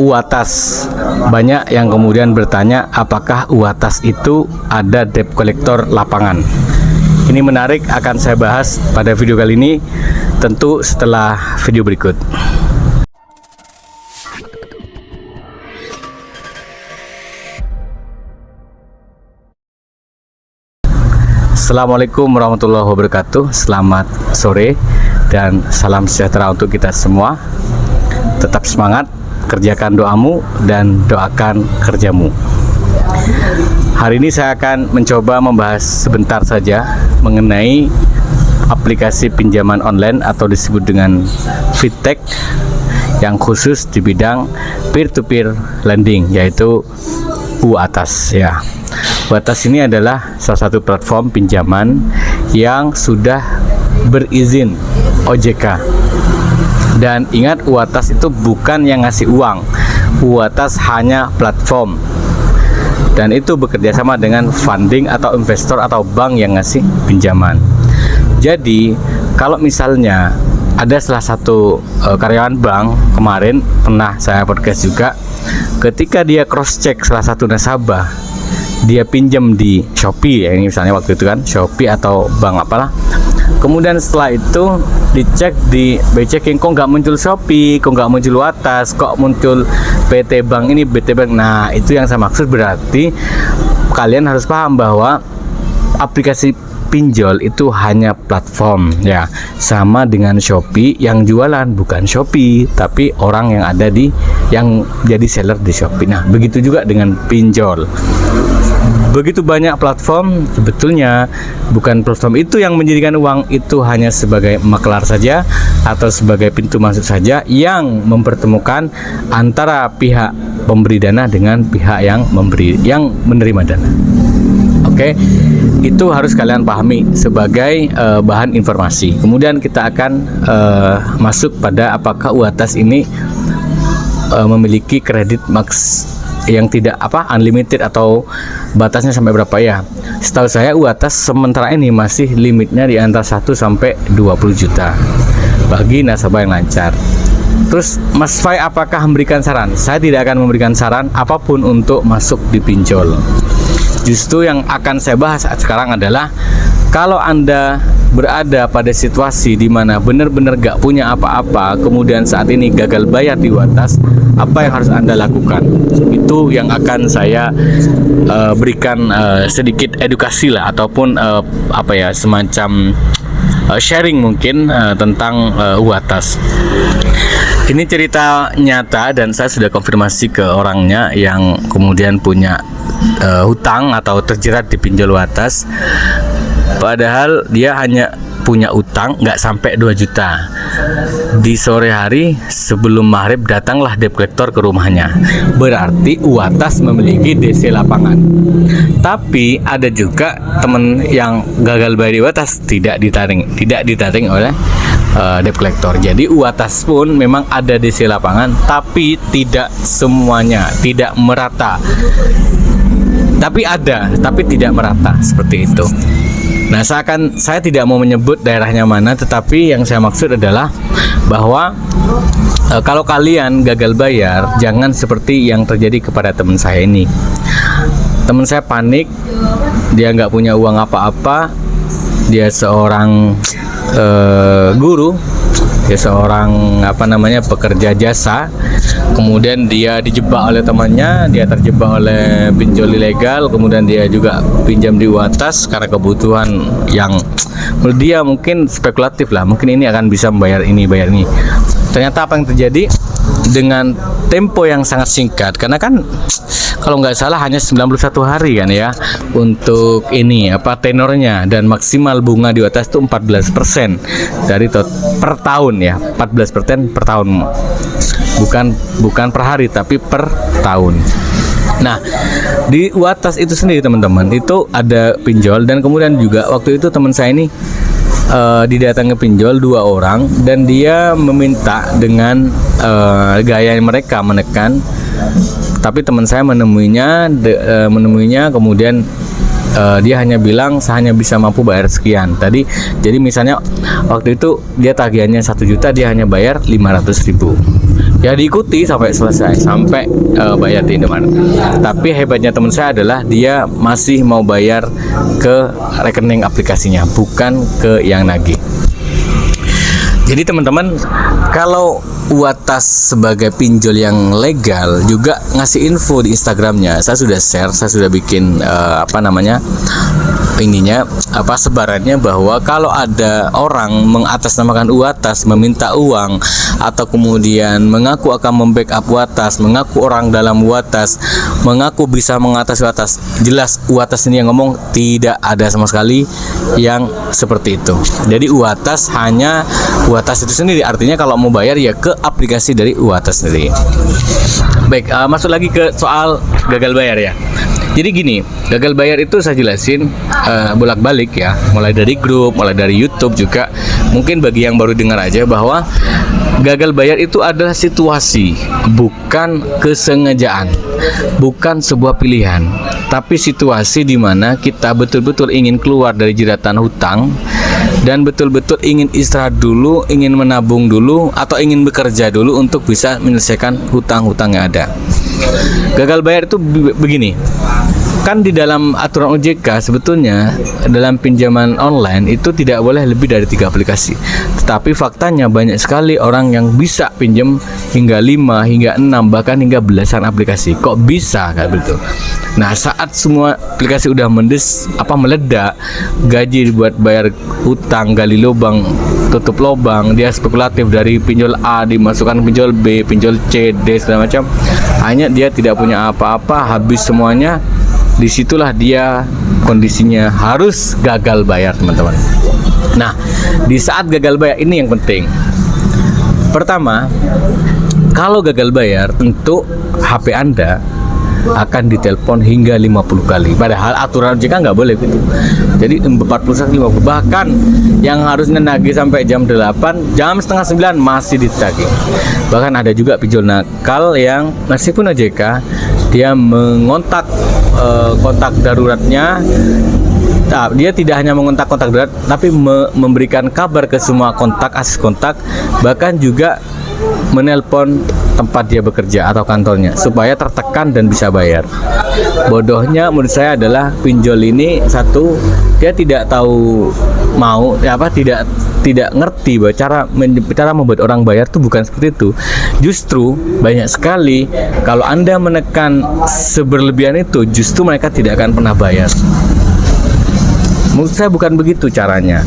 UATAS. Banyak yang kemudian bertanya apakah UATAS itu ada debt collector lapangan. Ini menarik, akan saya bahas pada video kali ini, tentu setelah video berikut. Assalamualaikum warahmatullahi wabarakatuh. Selamat sore dan salam sejahtera untuk kita semua. Tetap semangat, kerjakan doamu dan doakan kerjamu. Hari ini saya akan mencoba membahas sebentar saja mengenai aplikasi pinjaman online atau disebut dengan fintech yang khusus di bidang peer-to-peer lending, yaitu UATAS ya. UATAS ini adalah salah satu platform pinjaman yang sudah berizin OJK. Dan ingat, UATAS itu bukan yang ngasih uang. UATAS hanya platform. Dan itu bekerja sama dengan funding atau investor atau bank yang ngasih pinjaman. Jadi, kalau misalnya ada salah satu karyawan bank, kemarin pernah saya podcast juga, ketika dia cross check salah satu nasabah, dia pinjam di Shopee ya, ini misalnya waktu itu kan Shopee atau bank apalah. Kemudian setelah itu dicek di by checking, kok nggak muncul Shopee, kok nggak muncul UATAS, kok muncul PT Bank ini, BT Bank. Nah, itu yang saya maksud, berarti kalian harus paham bahwa aplikasi pinjol itu hanya platform ya, sama dengan Shopee, yang jualan bukan Shopee tapi orang yang ada di, yang jadi seller di Shopee. Nah, begitu juga dengan pinjol. Begitu banyak platform, sebetulnya bukan platform itu yang menjadikan uang, itu hanya sebagai maklar saja atau sebagai pintu masuk saja yang mempertemukan antara pihak pemberi dana dengan pihak yang menerima dana. Oke, itu harus kalian pahami sebagai bahan informasi. Kemudian kita akan masuk pada apakah UATAS ini memiliki kredit max yang tidak unlimited atau batasnya sampai berapa ya. Setahu saya UATAS sementara ini masih limitnya di antara 1 sampai 20 juta bagi nasabah yang lancar. Terus Mas Fai apakah memberikan saran? Saya tidak akan memberikan saran apapun untuk masuk di pinjol. Justru yang akan saya bahas sekarang adalah kalau Anda berada pada situasi di mana benar-benar gak punya apa-apa, kemudian saat ini gagal bayar di UATAS, apa yang harus Anda lakukan? Itu yang akan saya berikan sedikit edukasi lah, ataupun semacam sharing mungkin tentang UATAS. Ini cerita nyata dan saya sudah konfirmasi ke orangnya yang kemudian punya hutang atau terjerat di pinjol UATAS. Padahal dia hanya punya utang nggak sampai 2 juta. Di sore hari sebelum maghrib datanglah debt collector ke rumahnya. Berarti UATAS memiliki DC lapangan. Tapi ada juga teman yang gagal bayar di UATAS tidak ditaring oleh debt collector. Jadi UATAS pun memang ada DC lapangan, tapi tidak semuanya, tidak merata. Tapi ada, tapi tidak merata seperti itu. Nah, saya tidak mau menyebut daerahnya mana, tetapi yang saya maksud adalah bahwa kalau kalian gagal bayar, jangan seperti yang terjadi kepada teman saya ini. Teman saya panik, dia nggak punya uang apa-apa, dia seorang guru, dia seorang pekerja jasa. Kemudian dia dijebak oleh temannya, dia terjebak oleh pinjol ilegal, kemudian dia juga pinjam di UATAS karena kebutuhan yang menurut dia mungkin spekulatif lah, mungkin ini akan bisa membayar ini, bayar ini. Ternyata apa yang terjadi, dengan tempo yang sangat singkat, karena kan kalau nggak salah hanya 91 hari kan ya untuk ini tenornya, dan maksimal bunga di UATAS itu 14% dari per tahun ya, 14% per tahun, bukan per hari tapi per tahun. Nah, di UATAS itu sendiri teman-teman itu ada pinjol, dan kemudian juga waktu itu teman saya ini didatangi pinjol 2 orang, dan dia meminta dengan gaya mereka menekan, tapi teman saya menemuinya kemudian dia hanya bilang saya hanya bisa mampu bayar sekian tadi. Jadi misalnya waktu itu dia tagihannya 1 juta, dia hanya bayar 500.000. Ya diikuti sampai selesai, sampai bayar di Indomaret. Tapi hebatnya teman saya adalah dia masih mau bayar ke rekening aplikasinya, bukan ke yang nagih. Jadi teman-teman, kalau Uwatas sebagai pinjol yang legal juga ngasih info di Instagramnya. Saya sudah share, saya sudah bikin sebarannya, bahwa kalau ada orang mengatasnamakan Uwatas, meminta uang, atau kemudian mengaku akan membackup Uwatas, mengaku orang dalam Uwatas, mengaku bisa mengatasi Uwatas, jelas Uwatas ini yang ngomong, tidak ada sama sekali yang seperti itu. Jadi Uwatas hanya Uwatas itu sendiri, artinya kalau mau bayar ya ke aplikasi dari Uwatas sendiri. Baik, masuk lagi ke soal gagal bayar ya. Jadi gini, gagal bayar itu saya jelasin bolak-balik ya, mulai dari grup, mulai dari YouTube juga. Mungkin bagi yang baru dengar aja bahwa gagal bayar itu adalah situasi, bukan kesengajaan, bukan sebuah pilihan, tapi situasi di mana kita betul-betul ingin keluar dari jeratan hutang dan betul-betul ingin istirahat dulu, ingin menabung dulu, atau ingin bekerja dulu untuk bisa menyelesaikan hutang-hutang yang ada. Gagal bayar itu begini, kan di dalam aturan OJK sebetulnya dalam pinjaman online itu tidak boleh lebih dari 3 aplikasi. Tetapi faktanya banyak sekali orang yang bisa pinjam hingga 5, hingga 6, bahkan hingga belasan aplikasi. Kok bisa kayak begitu? Nah, saat semua aplikasi udah meledak, gaji buat bayar hutang, gali lubang, tutup lubang, dia spekulatif dari pinjol A dimasukkan pinjol B, pinjol C, D segala macam. Hanya dia tidak punya apa-apa, habis semuanya. Disitulah dia kondisinya harus gagal bayar, teman-teman. Nah, di saat gagal bayar ini yang penting. Pertama, kalau gagal bayar tentu HP Anda akan ditelepon hingga 50 kali. Padahal aturan OJK nggak boleh gitu. Jadi 40-50, bahkan yang harusnya nagih sampai jam 8, jam setengah 9 masih ditagih. Bahkan ada juga pinjol nakal yang meskipun OJK dia mengontak kontak daruratnya. Nah, dia tidak hanya mengontak kontak darurat, tapi memberikan kabar ke semua kontak, akses kontak, bahkan juga menelpon tempat dia bekerja atau kantornya supaya tertekan dan bisa bayar. Bodohnya menurut saya adalah pinjol ini, satu, dia tidak tahu tidak ngerti bahwa cara membuat orang bayar itu bukan seperti itu. Justru banyak sekali kalau Anda menekan seberlebihan itu, justru mereka tidak akan pernah bayar. Menurut saya bukan begitu caranya.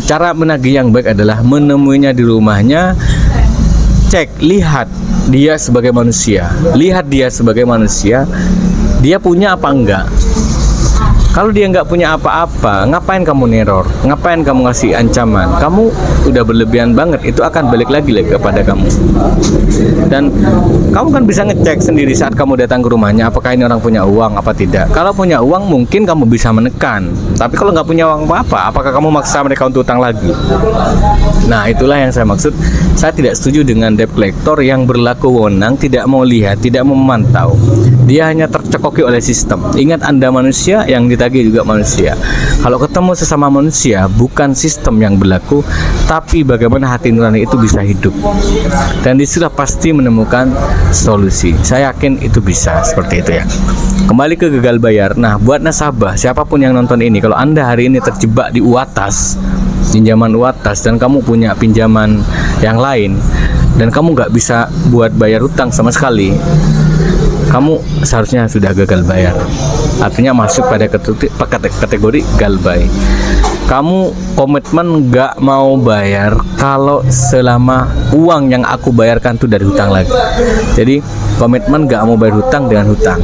Cara menagih yang baik adalah menemuinya di rumahnya, lihat dia sebagai manusia, dia punya apa enggak. Kalau dia nggak punya apa-apa, ngapain kamu neror? Ngapain kamu ngasih ancaman? Kamu udah berlebihan banget, itu akan balik lagi kepada kamu. Dan kamu kan bisa ngecek sendiri saat kamu datang ke rumahnya, apakah ini orang punya uang apa tidak. Kalau punya uang mungkin kamu bisa menekan, tapi kalau nggak punya uang apa-apa, apakah kamu maksa mereka untuk utang lagi? Nah, itulah yang saya maksud. Saya tidak setuju dengan debt collector yang berlaku wewenang, tidak mau lihat, tidak mau memantau. Dia hanya tercekoki oleh sistem. Ingat, Anda manusia, yang ditagih juga manusia. Kalau ketemu sesama manusia, bukan sistem yang berlaku, tapi bagaimana hati nurani itu bisa hidup. Dan disitulah pasti menemukan solusi. Saya yakin itu bisa seperti itu ya. Kembali ke gagal bayar. Nah, buat nasabah, siapapun yang nonton ini, kalau Anda hari ini terjebak di Uwatas, pinjaman Uwatas, dan kamu punya pinjaman yang lain, dan kamu nggak bisa buat bayar hutang sama sekali, kamu seharusnya sudah gagal bayar. Artinya masuk pada kategori galbay. Kamu komitmen nggak mau bayar kalau selama uang yang aku bayarkan itu dari hutang lagi. Jadi komitmen nggak mau bayar hutang dengan hutang.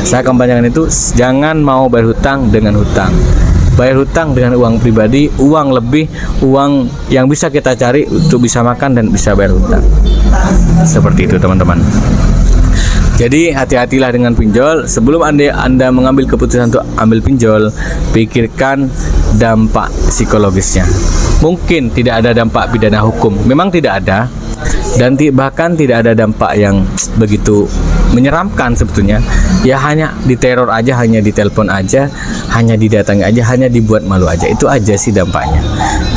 Saya kampanyakan itu, jangan mau bayar hutang dengan hutang. Bayar hutang dengan uang pribadi, uang lebih, uang yang bisa kita cari untuk bisa makan dan bisa bayar hutang. Seperti itu, teman-teman. Jadi hati-hatilah dengan pinjol. Sebelum Anda mengambil keputusan untuk ambil pinjol, pikirkan dampak psikologisnya. Mungkin tidak ada dampak pidana hukum, memang tidak ada, dan bahkan tidak ada dampak yang begitu menyeramkan sebetulnya. Ya hanya diteror aja, hanya ditelepon aja, hanya didatangi aja, hanya dibuat malu aja. Itu aja sih dampaknya.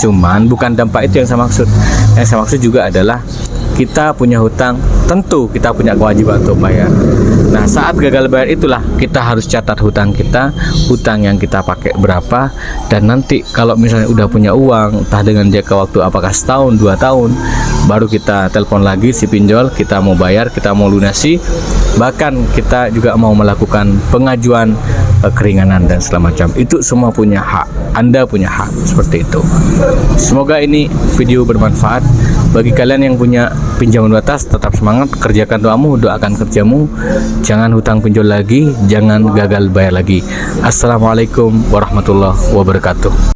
Cuman bukan dampak itu yang saya maksud. Yang saya maksud juga adalah kita punya hutang, tentu kita punya kewajiban untuk bayar. Nah, saat gagal bayar itulah kita harus catat hutang kita, hutang yang kita pakai berapa, dan nanti kalau misalnya udah punya uang, entah dengan jangka waktu apakah setahun, 2 tahun, baru kita telepon lagi si pinjol, kita mau bayar, kita mau lunasi, bahkan kita juga mau melakukan pengajuan keringanan dan segala macam. Itu semua punya hak, Anda punya hak seperti itu. Semoga ini video bermanfaat bagi kalian yang punya pinjaman batas. Tetap semangat, kerjakan doamu, doakan kerjamu, jangan hutang pinjol lagi, jangan gagal bayar lagi. Assalamualaikum warahmatullahi wabarakatuh.